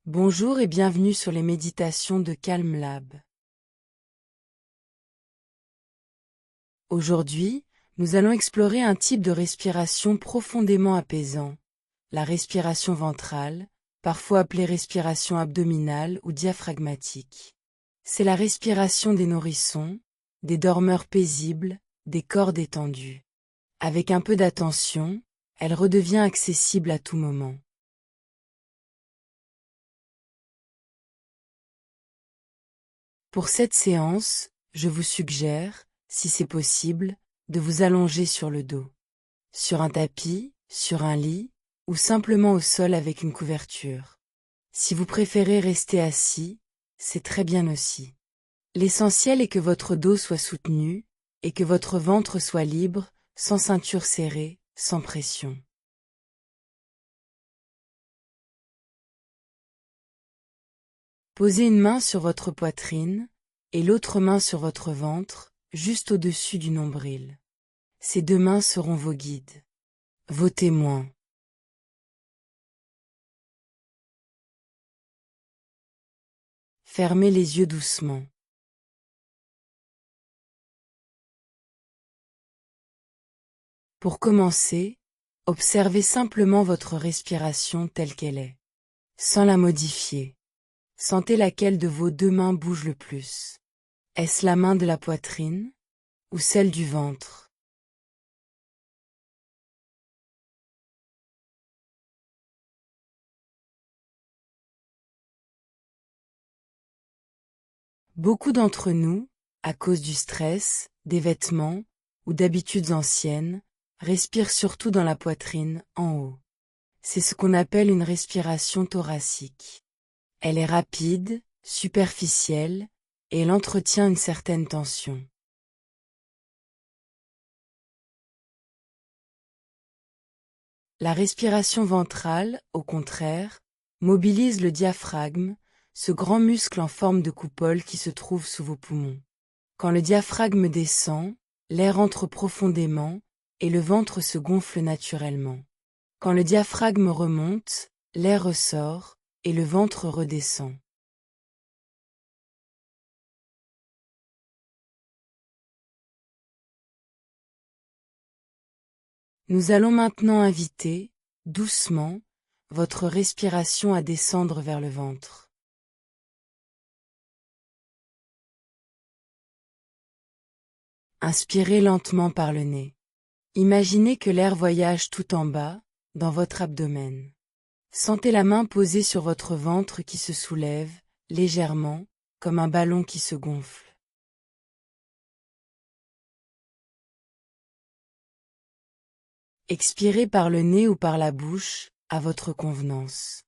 Bonjour et bienvenue sur les méditations de Calm Lab. Aujourd'hui, nous allons explorer un type de respiration profondément apaisant, la respiration ventrale, parfois appelée respiration abdominale ou diaphragmatique. C'est la respiration des nourrissons, des dormeurs paisibles, des corps détendus. Avec un peu d'attention, elle redevient accessible à tout moment. Pour cette séance, je vous suggère, si c'est possible, de vous allonger sur le dos. Sur un tapis, sur un lit, ou simplement au sol avec une couverture. Si vous préférez rester assis, c'est très bien aussi. L'essentiel est que votre dos soit soutenu, et que votre ventre soit libre, sans ceinture serrée, sans pression. Posez une main sur votre poitrine, et l'autre main sur votre ventre, juste au-dessus du nombril. Ces deux mains seront vos guides, vos témoins. Fermez les yeux doucement. Pour commencer, observez simplement votre respiration telle qu'elle est, sans la modifier. Sentez laquelle de vos deux mains bouge le plus. Est-ce la main de la poitrine ou celle du ventre? Beaucoup d'entre nous, à cause du stress, des vêtements ou d'habitudes anciennes, respirent surtout dans la poitrine, en haut. C'est ce qu'on appelle une respiration thoracique. Elle est rapide, superficielle, et elle entretient une certaine tension. La respiration ventrale, au contraire, mobilise le diaphragme, ce grand muscle en forme de coupole qui se trouve sous vos poumons. Quand le diaphragme descend, l'air entre profondément, et le ventre se gonfle naturellement. Quand le diaphragme remonte, l'air ressort, et le ventre redescend. Nous allons maintenant inviter, doucement, votre respiration à descendre vers le ventre. Inspirez lentement par le nez. Imaginez que l'air voyage tout en bas, dans votre abdomen. Sentez la main posée sur votre ventre qui se soulève, légèrement, comme un ballon qui se gonfle. Expirez par le nez ou par la bouche, à votre convenance.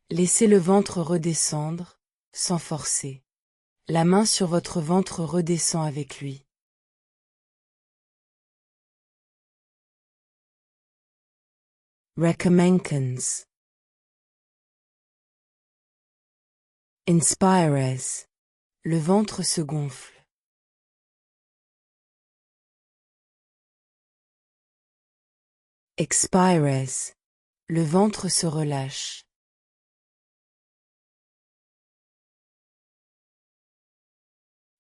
Laissez le ventre redescendre, sans forcer. La main sur votre ventre redescend avec lui. Recomencons. Inspires. Le ventre se gonfle. Expires. Le ventre se relâche.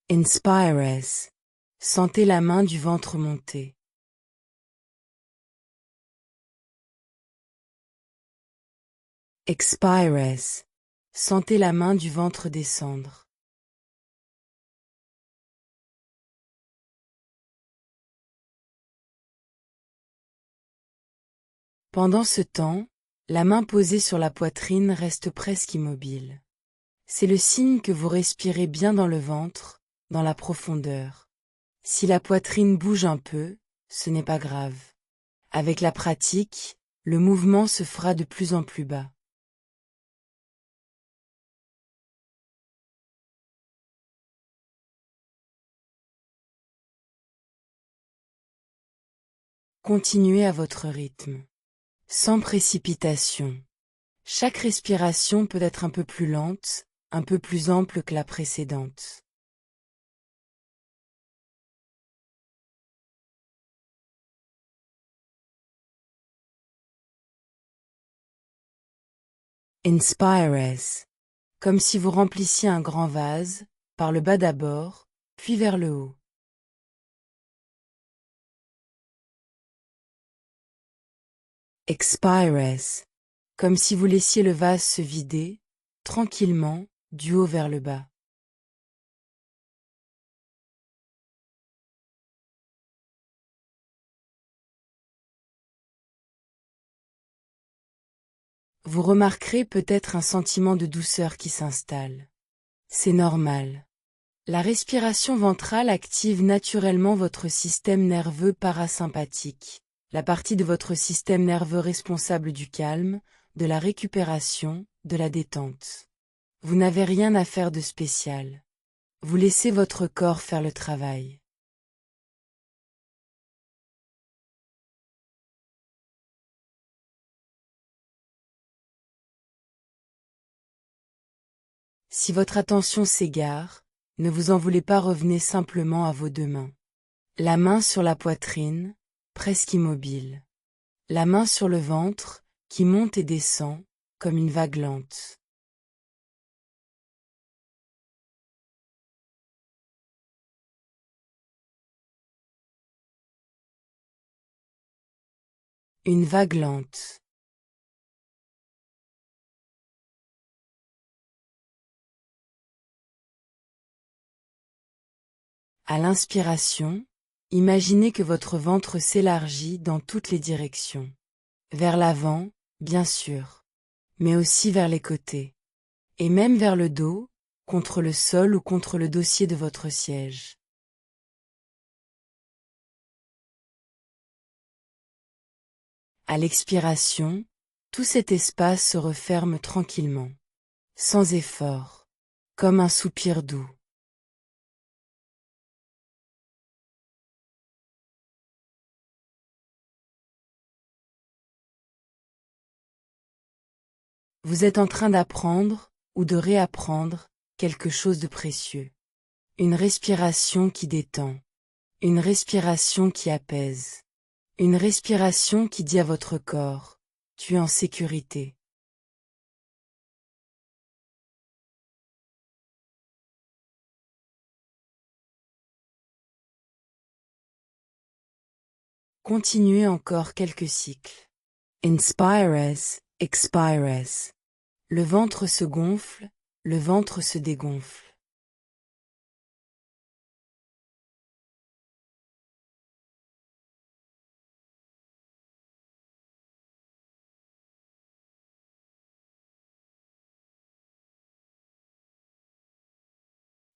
Inspires. Sentez la main du ventre monter. Expires. Sentez la main du ventre descendre. Pendant ce temps, la main posée sur la poitrine reste presque immobile. C'est le signe que vous respirez bien dans le ventre, dans la profondeur. Si la poitrine bouge un peu, ce n'est pas grave. Avec la pratique, le mouvement se fera de plus en plus bas. Continuez à votre rythme, sans précipitation. Chaque respiration peut être un peu plus lente, un peu plus ample que la précédente. Inspires. comme si vous remplissiez un grand vase, par le bas d'abord, puis vers le haut. Expires, comme si vous laissiez le vase se vider, tranquillement, du haut vers le bas. Vous remarquerez peut-être un sentiment de douceur qui s'installe. C'est normal. La respiration ventrale active naturellement votre système nerveux parasympathique, la partie de votre système nerveux responsable du calme, de la récupération, de la détente. Vous n'avez rien à faire de spécial. Vous laissez votre corps faire le travail. Si votre attention s'égare, ne vous en voulez pas, revenez simplement à vos deux mains. La main sur la poitrine, presque immobile. La main sur le ventre, qui monte et descend, comme une vague lente. Une vague lente. À l'inspiration, imaginez que votre ventre s'élargit dans toutes les directions. Vers l'avant, bien sûr, mais aussi vers les côtés. Et même vers le dos, contre le sol ou contre le dossier de votre siège. À l'expiration, tout cet espace se referme tranquillement, sans effort, comme un soupir doux. Vous êtes en train d'apprendre, ou de réapprendre, quelque chose de précieux. Une respiration qui détend. Une respiration qui apaise. Une respiration qui dit à votre corps, tu es en sécurité. Continuez encore quelques cycles. Inspires, expires. Le ventre se gonfle, le ventre se dégonfle.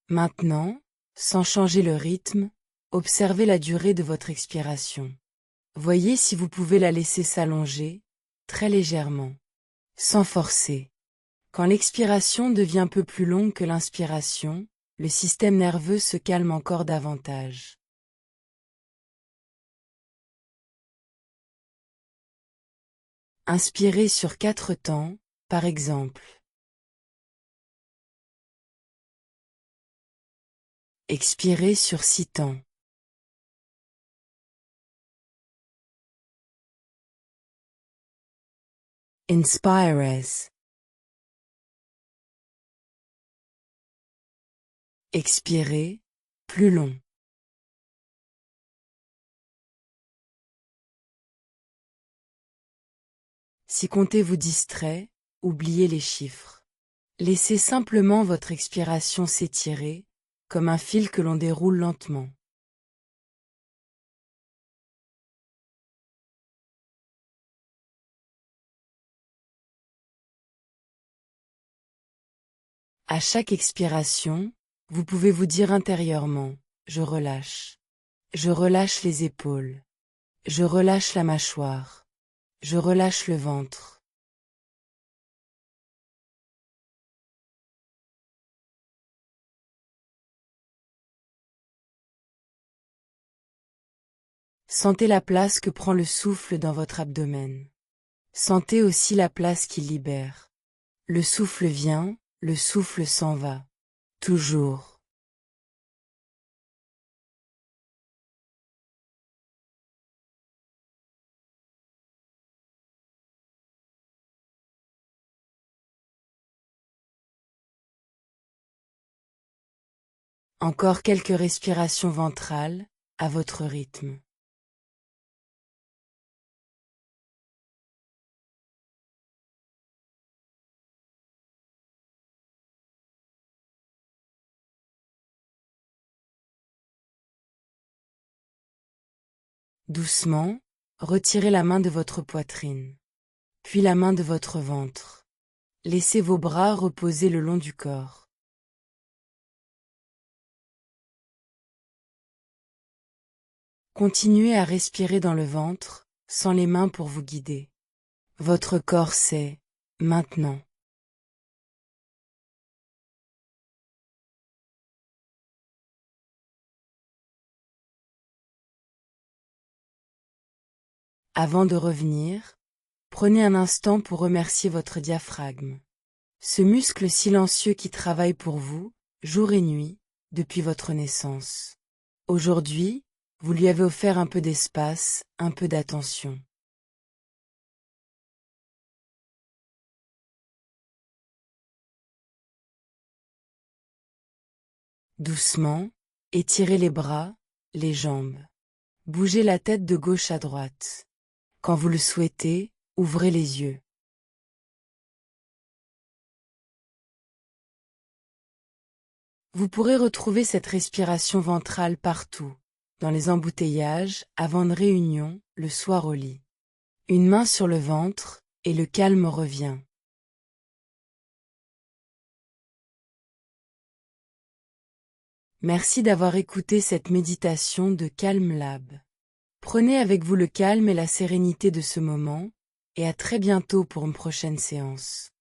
Maintenant, sans changer le rythme, observez la durée de votre expiration. Voyez si vous pouvez la laisser s'allonger, très légèrement, sans forcer. Quand l'expiration devient un peu plus longue que l'inspiration, le système nerveux se calme encore davantage. Inspirez sur 4 temps, par exemple. Expirez sur 6 temps. Inspires. Expirez, plus long. Si compter vous distrait, oubliez les chiffres. Laissez simplement votre expiration s'étirer, comme un fil que l'on déroule lentement. À chaque expiration, vous pouvez vous dire intérieurement, je relâche. Je relâche les épaules. Je relâche la mâchoire. Je relâche le ventre. Sentez la place que prend le souffle dans votre abdomen. Sentez aussi la place qu'il libère. Le souffle vient, le souffle s'en va. Toujours. Encore quelques respirations ventrales, à votre rythme. Doucement, retirez la main de votre poitrine, puis la main de votre ventre. Laissez vos bras reposer le long du corps. Continuez à respirer dans le ventre, sans les mains pour vous guider. Votre corps sait, maintenant. Avant de revenir, prenez un instant pour remercier votre diaphragme. Ce muscle silencieux qui travaille pour vous, jour et nuit, depuis votre naissance. Aujourd'hui, vous lui avez offert un peu d'espace, un peu d'attention. Doucement, étirez les bras, les jambes. Bougez la tête de gauche à droite. Quand vous le souhaitez, ouvrez les yeux. Vous pourrez retrouver cette respiration ventrale partout, dans les embouteillages, avant une réunion, le soir au lit. Une main sur le ventre, et le calme revient. Merci d'avoir écouté cette méditation de Calm Lab. Prenez avec vous le calme et la sérénité de ce moment, et à très bientôt pour une prochaine séance.